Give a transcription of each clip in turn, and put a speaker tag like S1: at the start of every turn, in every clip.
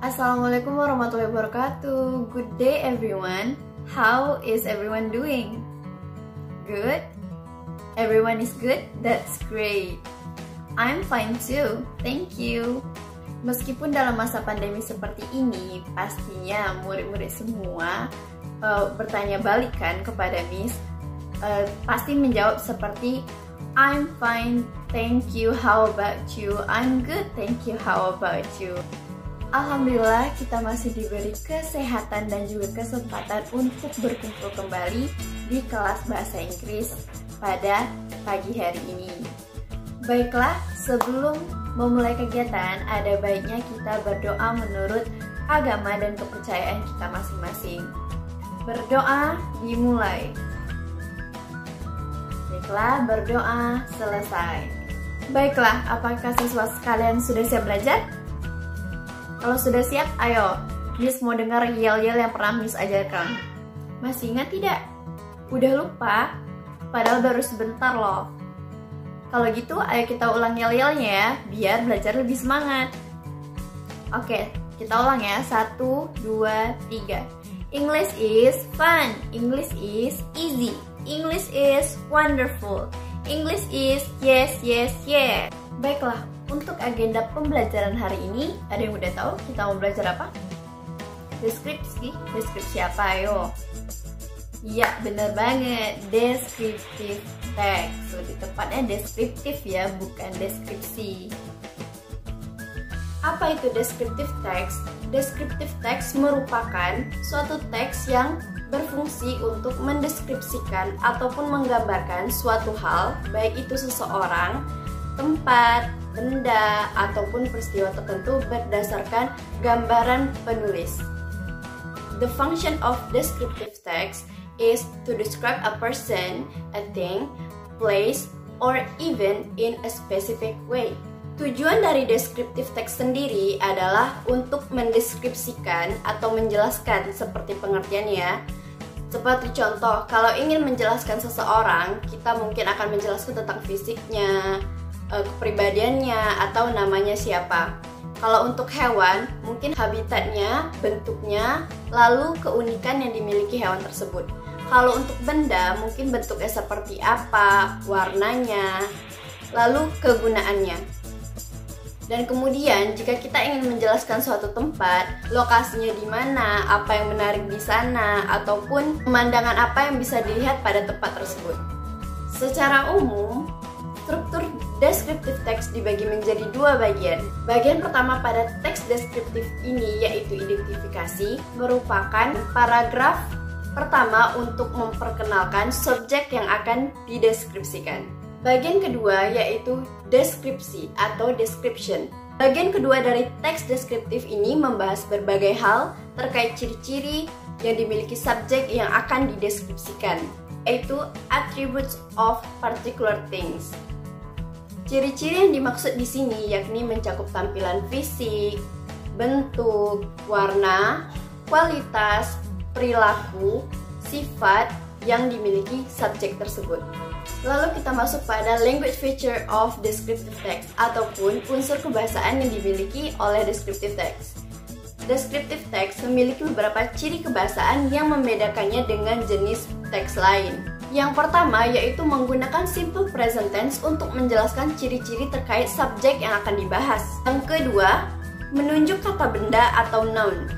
S1: Assalamualaikum warahmatullahi wabarakatuh. Good day everyone. How is everyone doing? Good? Everyone is good? That's great. I'm fine too. Thank you. Meskipun dalam masa pandemi seperti ini, pastinya murid-murid semua bertanya balikan kepada Miss, pasti menjawab seperti I'm fine, thank you, how about you? I'm good, thank you, how about you? Alhamdulillah kita masih diberi kesehatan dan juga kesempatan untuk berkumpul kembali di kelas bahasa Inggris pada pagi hari ini. Baiklah, sebelum memulai kegiatan, ada baiknya kita berdoa menurut agama dan kepercayaan kita masing-masing. Berdoa dimulai. Baiklah, berdoa selesai. Baiklah, apakah siswa sekalian sudah siap belajar? Kalau sudah siap, ayo. Miss mau dengar yel-yel yang pernah Miss ajarkan. Masih ingat tidak? Udah lupa? Padahal baru sebentar loh. Kalau gitu, ayo kita ulang yel-yelnya ya, biar belajar lebih semangat. Oke, kita ulang ya. 1, 2, 3. English is fun. English is easy. English is wonderful. English is yes, yes, yes. Baiklah, untuk agenda pembelajaran hari ini, ada yang udah tahu kita mau belajar apa? Deskripsi. Deskripsi apa, ayo? Iya, bener banget. Descriptive text. Lebih tepatnya deskriptif ya, bukan deskripsi. Apa itu descriptive text? Descriptive text merupakan suatu teks yang berfungsi untuk mendeskripsikan ataupun menggambarkan suatu hal, baik itu seseorang, tempat, benda, ataupun peristiwa tertentu berdasarkan gambaran penulis. The function of descriptive text is to describe a person, a thing, place, or event in a specific way. Tujuan dari descriptive text sendiri adalah untuk mendeskripsikan atau menjelaskan seperti pengertiannya. Seperti contoh, kalau ingin menjelaskan seseorang, kita mungkin akan menjelaskan tentang fisiknya, kepribadiannya, atau namanya siapa. Kalau untuk hewan, mungkin habitatnya, bentuknya, lalu keunikan yang dimiliki hewan tersebut. Kalau untuk benda, mungkin bentuknya seperti apa, warnanya, lalu kegunaannya. Dan kemudian, jika kita ingin menjelaskan suatu tempat, lokasinya di mana, apa yang menarik di sana, ataupun pemandangan apa yang bisa dilihat pada tempat tersebut. Secara umum, struktur deskriptif teks dibagi menjadi dua bagian. Bagian pertama pada teks deskriptif ini yaitu identifikasi, merupakan paragraf pertama untuk memperkenalkan subjek yang akan dideskripsikan. Bagian kedua yaitu deskripsi atau description. Bagian kedua dari teks deskriptif ini membahas berbagai hal terkait ciri-ciri yang dimiliki subjek yang akan dideskripsikan, yaitu attributes of particular things. Ciri-ciri yang dimaksud di sini yakni mencakup tampilan fisik, bentuk, warna, kualitas, perilaku, sifat yang dimiliki subjek tersebut. Lalu kita masuk pada language feature of descriptive text ataupun unsur kebahasaan yang dimiliki oleh descriptive text. Descriptive text memiliki beberapa ciri kebahasaan yang membedakannya dengan jenis teks lain. Yang pertama yaitu menggunakan simple present tense untuk menjelaskan ciri-ciri terkait subjek yang akan dibahas. Yang kedua, menunjuk kata benda atau noun,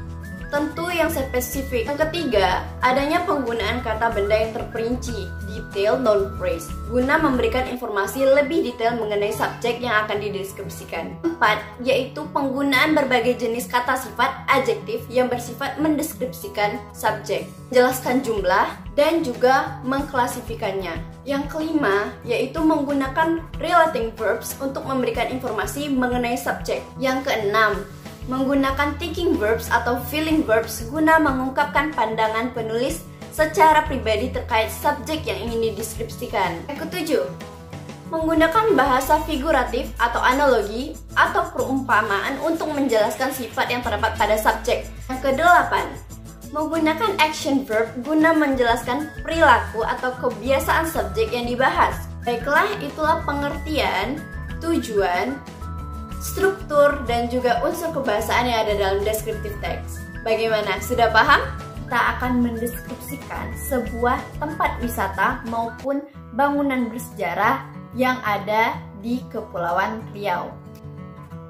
S1: tentu yang spesifik. Yang ketiga, adanya penggunaan kata benda yang terperinci, detail noun phrase, guna memberikan informasi lebih detail mengenai subjek yang akan dideskripsikan. 4, yaitu penggunaan berbagai jenis kata sifat adjektif yang bersifat mendeskripsikan subjek, menjelaskan jumlah, dan juga mengklasifikasikannya. Yang kelima, yaitu menggunakan relating verbs untuk memberikan informasi mengenai subjek. Yang keenam, menggunakan thinking verbs atau feeling verbs guna mengungkapkan pandangan penulis secara pribadi terkait subjek yang ingin dideskripsikan. Yang ketujuh, menggunakan bahasa figuratif atau analogi atau perumpamaan untuk menjelaskan sifat yang terdapat pada subjek. Yang kedelapan, menggunakan action verb guna menjelaskan perilaku atau kebiasaan subjek yang dibahas. Baiklah, itulah pengertian, tujuan, struktur dan juga unsur kebahasaan yang ada dalam descriptive text. Bagaimana? Sudah paham? Kita akan mendeskripsikan sebuah tempat wisata maupun bangunan bersejarah yang ada di Kepulauan Riau.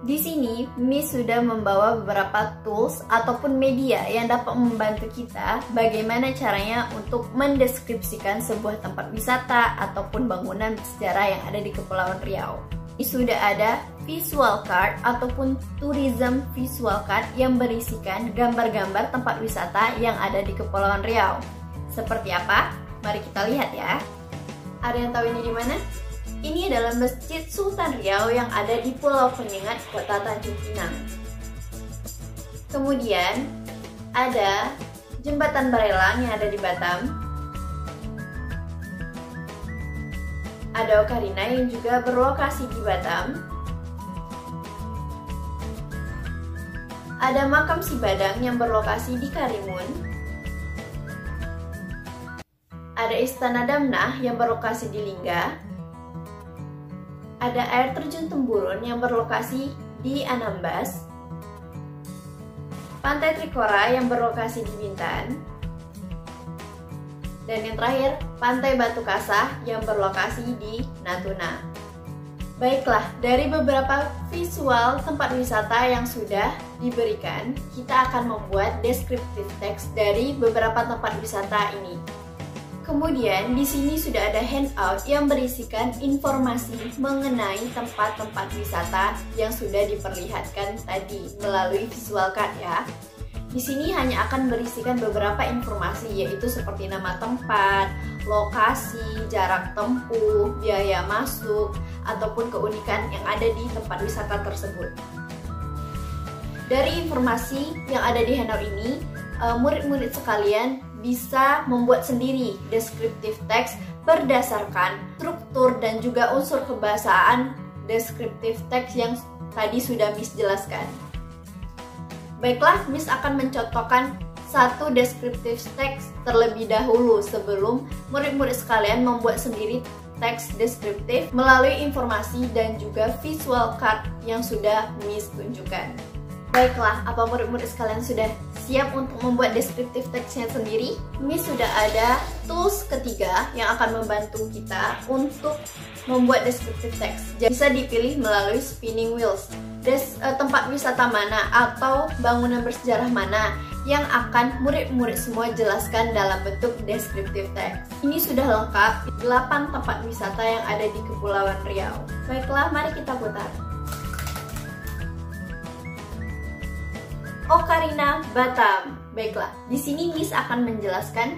S1: Di sini, Miss sudah membawa beberapa tools ataupun media yang dapat membantu kita bagaimana caranya untuk mendeskripsikan sebuah tempat wisata ataupun bangunan bersejarah yang ada di Kepulauan Riau. Ini sudah ada visual card ataupun tourism visual card yang berisikan gambar-gambar tempat wisata yang ada di Kepulauan Riau. Seperti apa? Mari kita lihat ya. Ada yang tahu ini di mana? Ini adalah Masjid Sultan Riau yang ada di Pulau Penyengat, Kota Tanjung Pinang. Kemudian ada Jembatan Barelang yang ada di Batam. Ada Ocarina yang juga berlokasi di Batam. Ada Makam Sibadang yang berlokasi di Karimun. Ada Istana Damnah yang berlokasi di Lingga. Ada air terjun Temburun yang berlokasi di Anambas, Pantai Trikora yang berlokasi di Bintan, dan yang terakhir Pantai Batu Kasah yang berlokasi di Natuna. Baiklah, dari beberapa visual tempat wisata yang sudah diberikan, kita akan membuat descriptive text dari beberapa tempat wisata ini. Kemudian di sini sudah ada handout yang berisikan informasi mengenai tempat-tempat wisata yang sudah diperlihatkan tadi melalui visual card ya. Di sini hanya akan berisikan beberapa informasi yaitu seperti nama tempat, lokasi, jarak tempuh, biaya masuk, ataupun keunikan yang ada di tempat wisata tersebut. Dari informasi yang ada di handout ini, murid-murid sekalian bisa membuat sendiri descriptive text berdasarkan struktur dan juga unsur kebahasaan descriptive text yang tadi sudah Miss jelaskan. Baiklah, Miss akan mencontohkan satu descriptive text terlebih dahulu sebelum murid-murid sekalian membuat sendiri teks deskriptif melalui informasi dan juga visual card yang sudah Miss tunjukkan. Baiklah, apa murid-murid sekalian sudah siap untuk membuat descriptive text-nya sendiri? Miss sudah ada tools ketiga yang akan membantu kita untuk membuat descriptive text. Jadi bisa dipilih melalui spinning wheels. Tempat wisata mana atau bangunan bersejarah mana yang akan murid-murid semua jelaskan dalam bentuk descriptive text. Ini sudah lengkap 8 tempat wisata yang ada di Kepulauan Riau. Baiklah, mari kita putar. Ocarina, Batam. Baiklah, di sini Miss akan menjelaskan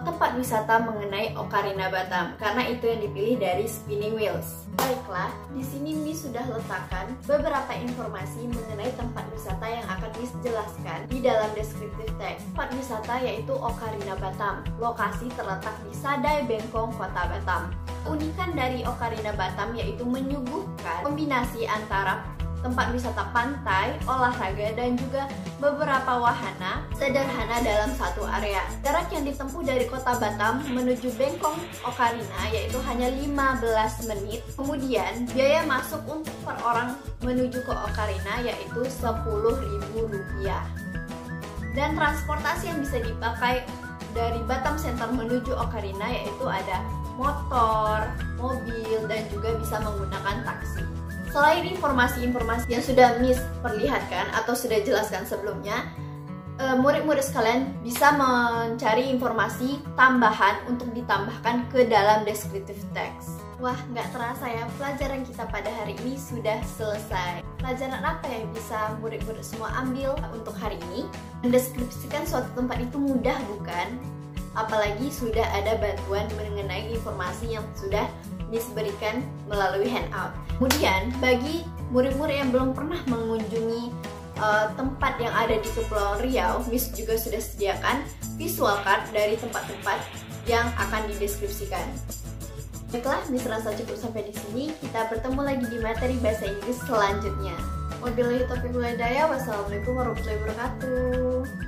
S1: tempat wisata mengenai Ocarina, Batam karena itu yang dipilih dari spinning wheels. Baiklah, di sini Miss sudah letakkan beberapa informasi mengenai tempat wisata yang akan Miss jelaskan di dalam descriptive text. Tempat wisata yaitu Ocarina, Batam. Lokasi terletak di Sadai Bengkong, Kota Batam. Keunikan dari Ocarina, Batam yaitu menyuguhkan kombinasi antara tempat wisata pantai, olahraga, dan juga beberapa wahana sederhana dalam satu area. Jarak yang ditempuh dari kota Batam menuju Bengkong Ocarina yaitu hanya 15 menit. Kemudian biaya masuk untuk per orang menuju ke Ocarina yaitu Rp10.000. Dan transportasi yang bisa dipakai dari Batam Center menuju Ocarina yaitu ada motor, mobil, dan juga bisa menggunakan taksi. Selain informasi-informasi yang sudah Miss perlihatkan atau sudah jelaskan sebelumnya, murid-murid sekalian bisa mencari informasi tambahan untuk ditambahkan ke dalam descriptive text. Wah, nggak terasa ya, pelajaran kita pada hari ini sudah selesai. Pelajaran apa yang bisa murid-murid semua ambil untuk hari ini? Mendeskripsikan suatu tempat itu mudah, bukan? Apalagi sudah ada bantuan mengenai informasi yang sudah Miss berikan melalui handout. Kemudian bagi murid-murid yang belum pernah mengunjungi tempat yang ada di Kepulauan Riau, Miss juga sudah sediakan visual card dari tempat-tempat yang akan dideskripsikan. Baiklah, Miss rasa cukup sampai di sini. Kita bertemu lagi di materi bahasa Inggris selanjutnya. Wabillahi taufiq wal hidayah. Wassalamualaikum warahmatullahi wabarakatuh.